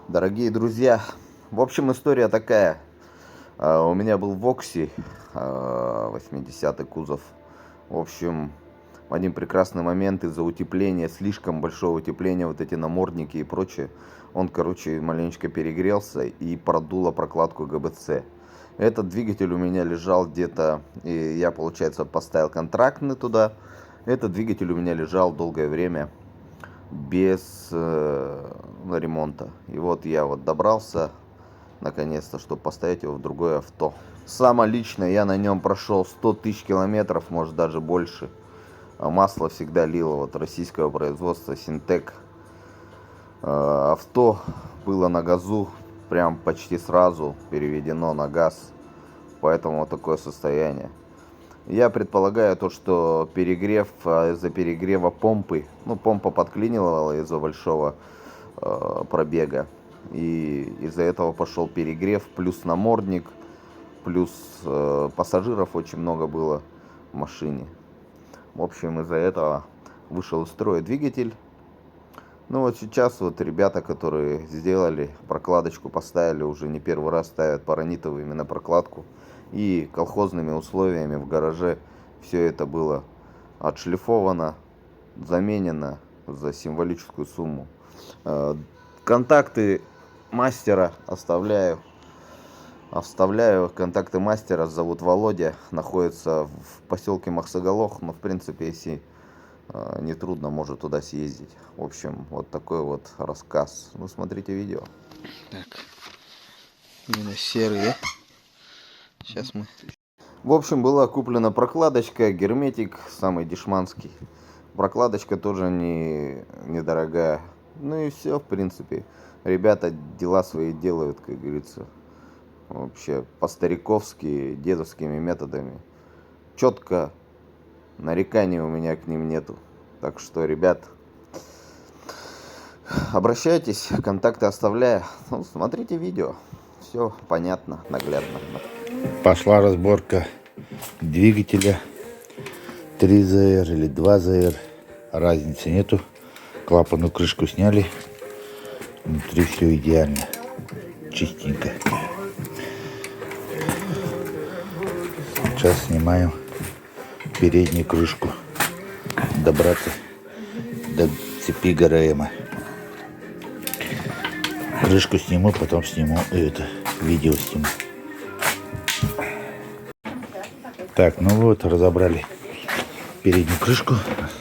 Дорогие друзья, в общем, история такая. У меня был Вокси, 80-й кузов. В общем, в один прекрасный момент из-за утепления, слишком большого утепления, вот эти намордники и прочее, он, короче, маленечко перегрелся и продуло прокладку ГБЦ. Этот двигатель у меня лежал где-то, и я, получается, поставил контрактный туда. Этот двигатель у меня лежал долгое время без ремонта. И вот я вот добрался наконец-то, чтобы поставить его в другое авто. Само лично я на нем прошел 100 тысяч километров, может даже больше. А масло всегда лило вот российского производства Синтек. Авто было на газу, прям почти сразу переведено на газ. Поэтому вот такое состояние. Я предполагаю то, что перегрев, из-за перегрева помпы, ну помпа подклинивала из-за большого пробега. И из-за этого пошел перегрев, плюс намордник, плюс пассажиров очень много было в машине. В общем, из-за этого вышел из строя двигатель. Ну вот сейчас вот ребята, которые сделали прокладочку, поставили, уже не первый раз ставят паранитовую именно прокладку. И колхозными условиями в гараже все это было отшлифовано, заменено за символическую сумму. Контакты мастера оставляю. Оставляю контакты мастера, зовут Володя, находится в поселке Махсоголох, но в принципе, если не трудно, может туда съездить. В общем, вот такой вот рассказ. Ну, смотрите видео. Так, именно серые. Сейчас мы... В общем, была куплена прокладочка, герметик, самый дешманский. Прокладочка тоже недорогая. Ну и все, в принципе. Ребята дела свои делают, как говорится. Вообще по-стариковски, дедовскими методами. Четко, нареканий у меня к ним нету. Так что, ребят, обращайтесь, контакты оставляю. Ну, смотрите видео. Все понятно, наглядно. Пошла разборка двигателя 3ZR или 2ZR. Разницы нету. Клапанную крышку сняли. Внутри все идеально. Чистенько. Сейчас снимаем переднюю крышку. Добраться до цепи ГРМ. Крышку сниму, потом сниму это видео сниму. Так, ну вот, разобрали переднюю крышку,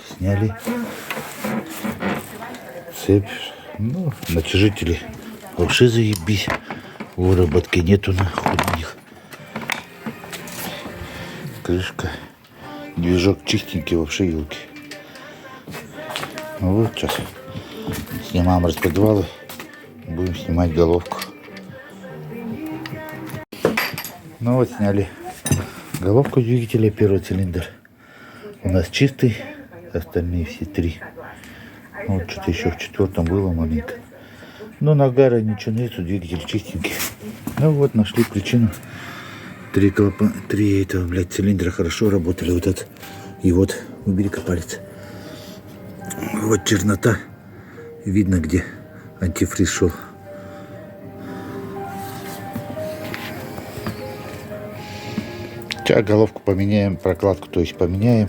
сняли цепь, ну, натяжители вообще заебись, выработки нету нахуй у них. Крышка, движок чистенький, вообще елки. Ну вот, сейчас снимаем распредвалы, будем снимать головку. Ну вот, сняли головку двигателя, первый цилиндр у нас чистый, остальные все три. Вот что-то еще в четвертом было маленько. Но нагара ничего нету, двигатель чистенький. Ну вот, нашли причину. Три этого, блядь, цилиндра хорошо работали. Вот этот. И вот, убери-ка палец. Вот чернота. Видно, где антифриз шел. Сейчас головку поменяем, прокладку, то есть поменяем,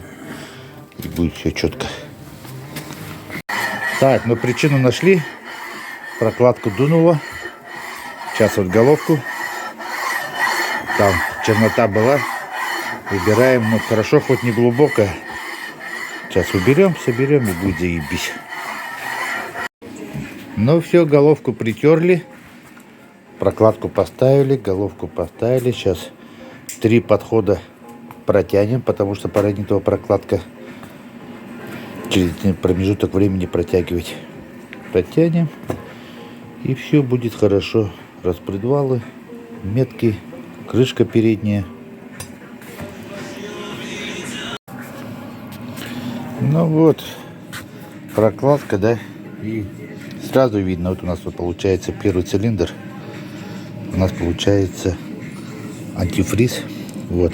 и будет все четко. Так, ну причину нашли, прокладку дунуло. Сейчас вот головку, там чернота была, убираем, но хорошо, хоть не глубокая. Сейчас уберем, соберем и будет заебись. Ну все, головку притерли, прокладку поставили, головку поставили, сейчас 3 подхода протянем, потому что паранитовая прокладка через промежуток времени протягивать. Протянем, и все будет хорошо. Распредвалы, метки, крышка передняя. Ну вот, прокладка, да, и сразу видно, вот у нас вот получается первый цилиндр, у нас получается антифриз, вот,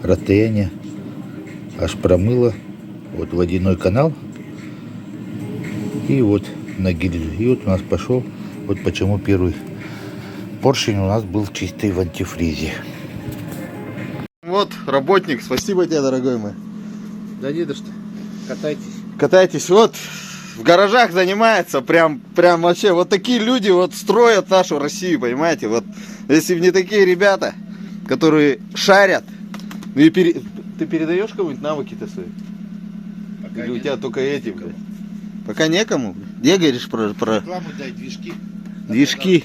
расстояние аж промыло, вот водяной канал, и вот на гильзу, и вот у нас пошел Вот почему первый поршень у нас был чистый в антифризе. Вот, работник, спасибо тебе, дорогой мой. Да не за что. Катайтесь. Катайтесь, вот, в гаражах занимается, прям вообще, вот такие люди вот строят нашу Россию, понимаете, вот, если бы не такие ребята, которые шарят, ну и ты передаешь кому-нибудь навыки-то свои? Пока Или у нет. тебя только эти, блядь? Пока некому? Где говоришь про... Рекламу дай, движки. Движки?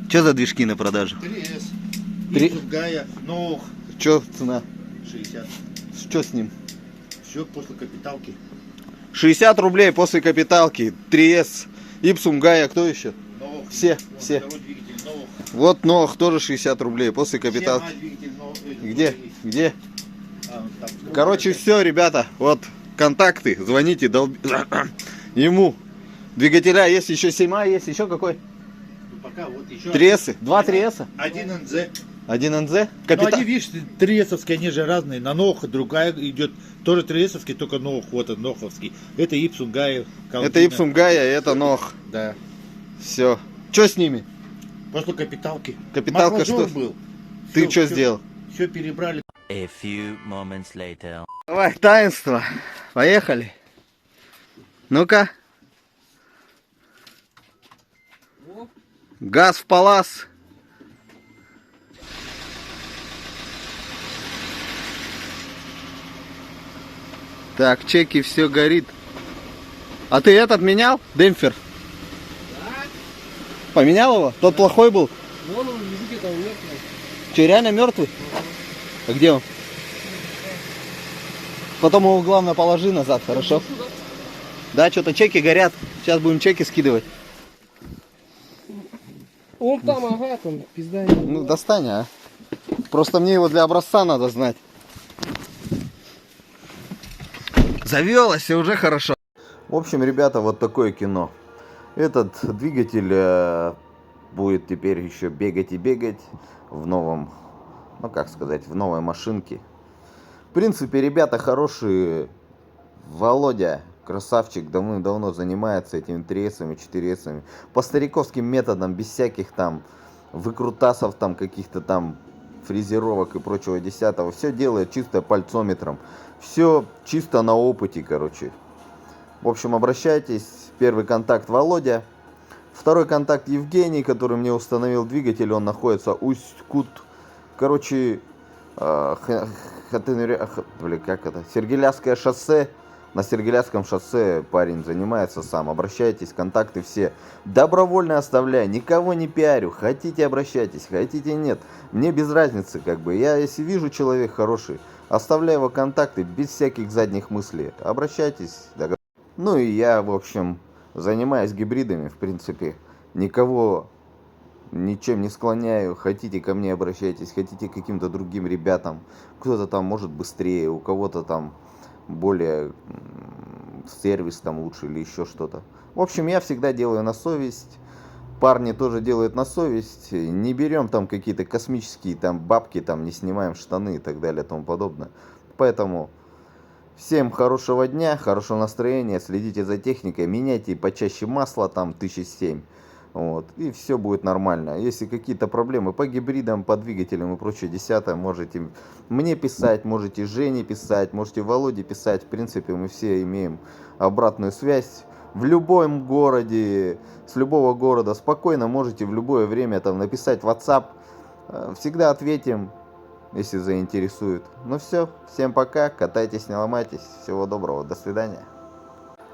Что за движки на продажу? 3С. Три- Гая, Нох. Что цена? 60. Что с ним? Все после капиталки. 60 рублей после капиталки, 3С, Ipsum, Gaia, кто еще? Нох. Все. Второй двигатель Нох. Вот Нох, тоже 60 рублей после капиталки. Двигатель Нох. Где? Где? Там. Короче, все, ребята, вот контакты, звоните ему. Двигателя есть еще 7, есть еще какой? Ну, пока вот еще. 3С, 2 3С, Один НЗ. 1 НЗ, Ну, капитал. они, видишь, 3С-овские, они же разные. На Нох другая идет. Тоже 3С-овский, только Нох. Вот он, Ноховский. Это Ipsum Gaia. Это Ipsum Gaia, это Нох. Да. Все. Что с ними? После капиталки. Капиталка Масложор что? был. Ты что сделал? Все перебрали. A few moments later. Давай, таинство. Поехали. Ну-ка. Газ в палас. Так, чеки, все горит. А ты этот менял? Демпфер? Поменял его? Тот плохой был? Вон он везде там мертвый. Че, реально мертвый? А где он? Потом его главное положи назад, хорошо? Да, что-то чеки горят. Сейчас будем чеки скидывать. Он там, ага, там, пизда. Ну, достань, а. Просто мне его для образца надо знать. Завелось, и уже хорошо. В общем, ребята, вот такое кино. Этот двигатель будет теперь еще бегать и бегать в новом, ну как сказать, в новой машинке. В принципе, ребята хорошие. Володя, красавчик, давно занимается этими 3С-ами, 4С-ами. По стариковским методам, без всяких там выкрутасов, там каких-то там фрезеровок и прочего десятого. Все делает чисто пальцометром. Все чисто на опыте, короче. В общем, обращайтесь. Первый контакт Володя. Второй контакт Евгений, который мне установил двигатель. Он находится Усть-Кут. Короче, Сергеляское шоссе. На Сергеляском шоссе парень занимается сам. Обращайтесь, контакты все. Добровольно оставляю, никого не пиарю. Хотите, обращайтесь, хотите, нет. Мне без разницы, как бы. Я, если вижу человек хороший, оставляю его контакты без всяких задних мыслей. Обращайтесь. Ну и я, в общем, занимаюсь гибридами, в принципе. Никого ничем не склоняю. Хотите, ко мне обращайтесь. Хотите, к каким-то другим ребятам. Кто-то там может быстрее, у кого-то там более сервис там лучше или еще что-то. В общем, я всегда делаю на совесть. Парни тоже делают на совесть. Не берем там какие-то космические там бабки, там не снимаем штаны и так далее и тому подобное. Поэтому всем хорошего дня, хорошего настроения. Следите за техникой, меняйте почаще масло, там 1007. Вот, и все будет нормально. Если какие-то проблемы по гибридам, по двигателям и прочее десятое, можете мне писать, можете Жене писать, можете Володе писать. В принципе, мы все имеем обратную связь. В любом городе, с любого города спокойно можете в любое время там написать в WhatsApp. Всегда ответим, если заинтересует. Ну все, всем пока, катайтесь, не ломайтесь. Всего доброго, до свидания.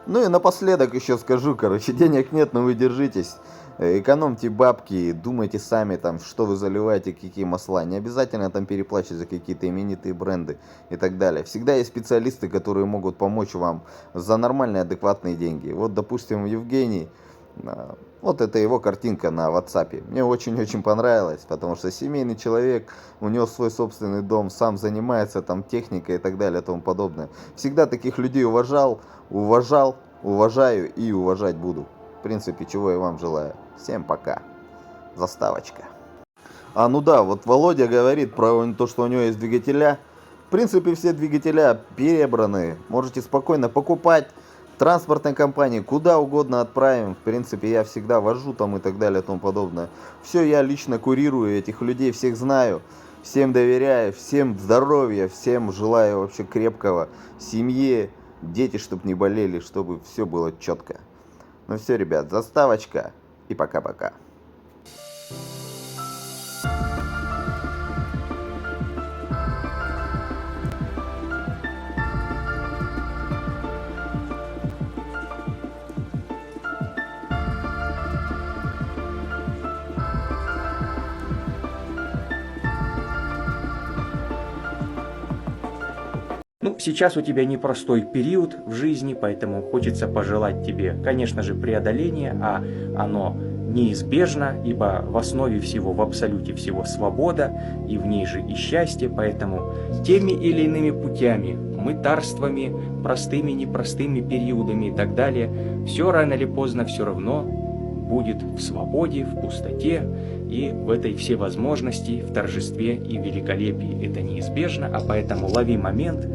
Ну и напоследок еще скажу, короче, денег нет, но вы держитесь. Экономьте бабки, думайте сами, там, что вы заливаете, какие масла. Не обязательно там переплачивать за какие-то именитые бренды и так далее. Всегда есть специалисты, которые могут помочь вам за нормальные, адекватные деньги. Вот, допустим, Евгений, вот это его картинка на WhatsApp. Мне очень-очень понравилось, потому что семейный человек, у него свой собственный дом, сам занимается там техникой и так далее и тому подобное. Всегда таких людей уважал, уважаю и уважать буду. В принципе, чего я вам желаю. Всем пока. Заставочка. Ну да, вот Володя говорит про то, что у него есть двигателя. В принципе, все двигателя перебраны. Можете спокойно покупать. транспортной компании, куда угодно отправим. В принципе, я всегда вожу там и так далее и тому подобное. Все, я лично курирую этих людей, всех знаю, всем доверяю, всем здоровья, всем желаю вообще крепкого, семье, дети, чтобы не болели, чтобы все было четко. Ну все, ребят, заставочка и пока-пока. Ну, сейчас у тебя непростой период в жизни, поэтому хочется пожелать тебе, конечно же, преодоления, а оно неизбежно, ибо в основе всего, в абсолюте всего свобода, и в ней же и счастье, поэтому теми или иными путями, мытарствами, простыми, непростыми периодами и так далее, все рано или поздно все равно будет в свободе, в пустоте и в этой всевозможности, в торжестве и великолепии. Это неизбежно, а поэтому лови момент,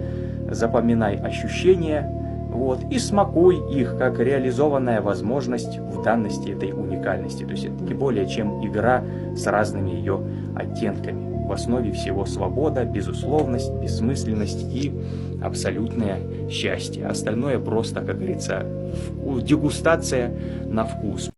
запоминай ощущения, вот, и смакуй их как реализованная возможность в данности этой уникальности. То есть это не более чем игра с разными ее оттенками. В основе всего свобода, безусловность, бессмысленность и абсолютное счастье. Остальное просто, как говорится, дегустация на вкус.